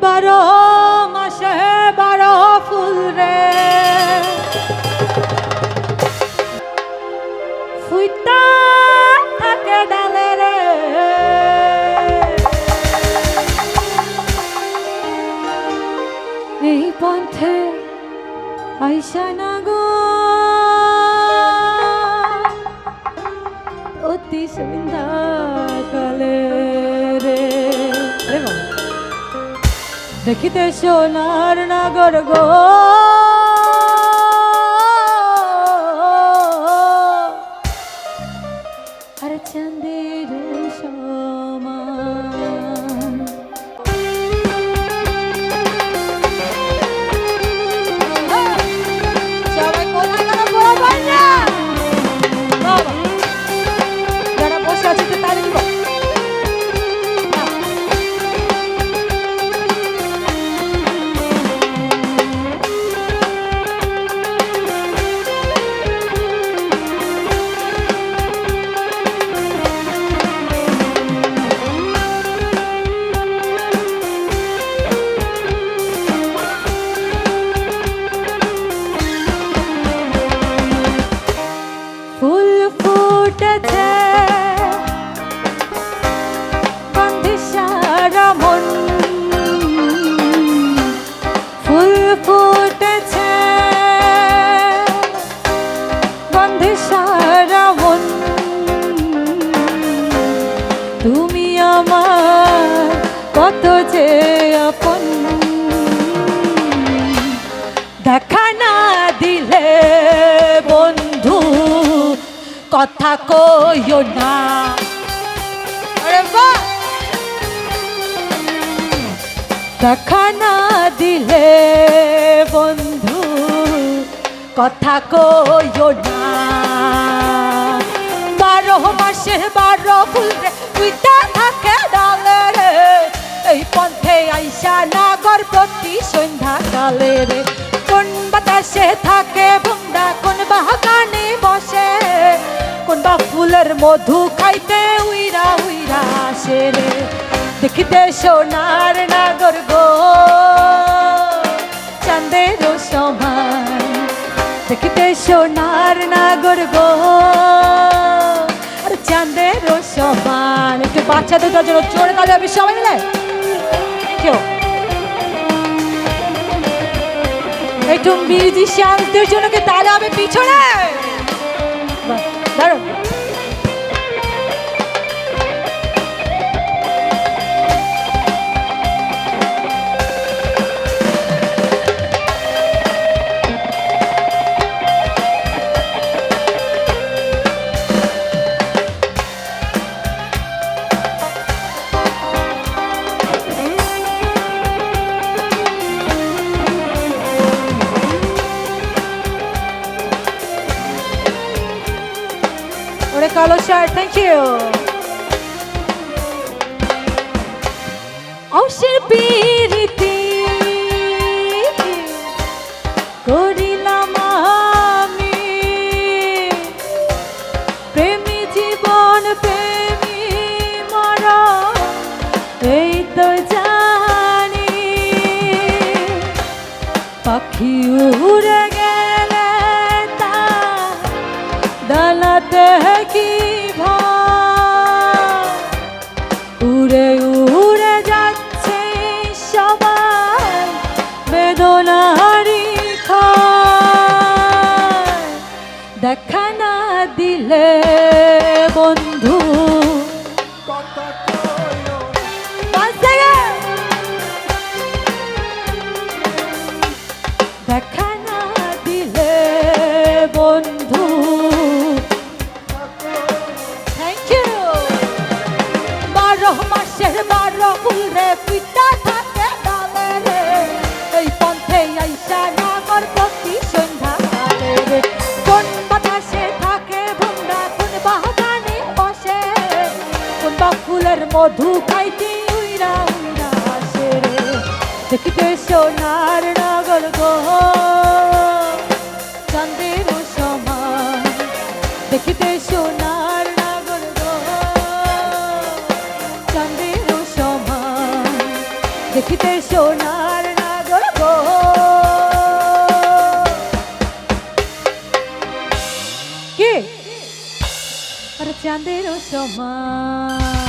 বারো মাসে বারো ফুল রে ফুইটা থাকে ডালে রে এই পথে আইসা না গো অতি সন্ধ্যা কালে রে দেখিতে সোনার নগর গো আর চাঁদের সমান সবাই কোথায় গেল বড় ভাই না যারা বসে আছে তো তাদের দিব তুমি আমার কত যে আপন দেখা না দিলে বন্ধু কথা কইও না আরে বাহ দেখা না দিলে বন্ধু কথা কইও না বারো মাসে বারো ফুল রে ফুইটা থাকে ডালে রে এই পথে আইসা নাগর প্রতি সন্ধ্যা কালে রে কোন বাতাসে থাকে ভুমরা কোন বাগানে বসে কোন বা ফুলের মধু খাইতে উইরা উইরা আসে রে দেখিতে সোনার নাগর গো চাঁদের সমান দেখিতে সোনার নাগর গো আর চাঁদের সমান একটু বাচ্চাদের জন্য জোরে তাহলে আমি সবাই মিলে কেউ একটু মিউজিশিয়ানদের জন্য কি তাহলে আমি পিছনে দাঁড়ান Carlos Shard, thank you. Ausher piriti korilam ami premi jibon premi mara ei to jani pakhi ure gele ta dalate কি উড়ে উড়ে যাচ্ছে সবাই বেদনারি দেখা না দিলে বন্ধু দেখা না দিলে বন্ধু মাসের বারো ফুল রে পিতা থাকে ডালে রে এই পথে আইসা নাগর প্রতি সন্ধ্যা কালে রে কোন বাতাসে থাকে ভুমরা কোন বাগানে বসে কোন বা ফুলের মধু খাইতে উইরা উইরা আসে রে দেখিতে সোনার নগর গো চাঁদের সমান দেখিতে সোনার দেখিতে সোনার নাগর গো কে আর চাঁদের সমান